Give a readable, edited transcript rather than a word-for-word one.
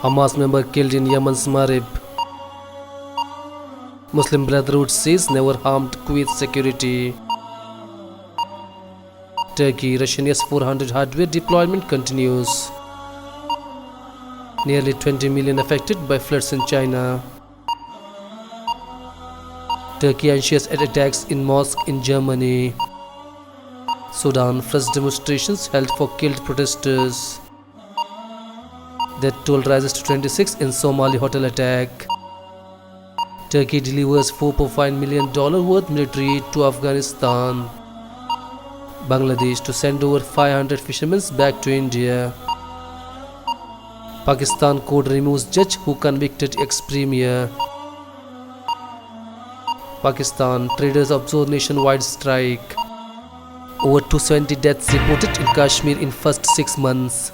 Hamas member killed in Yemen's Marib. Muslim Brotherhood says never harmed Kuwait's security. Turkey, Russian S-400 hardware deployment continues. Nearly 20 million affected by floods in China. Turkey anxious at attacks in mosque in Germany. Sudan, first demonstrations held for killed protesters. Death toll rises to 26 in Somali hotel attack. Turkey delivers $4.5 million worth military to Afghanistan. Bangladesh to send over 500 fishermen back to India. Pakistan court removes judge who convicted ex-premier. Pakistan traders absorb nationwide strike. Over 270 deaths reported in Kashmir in first 6 months.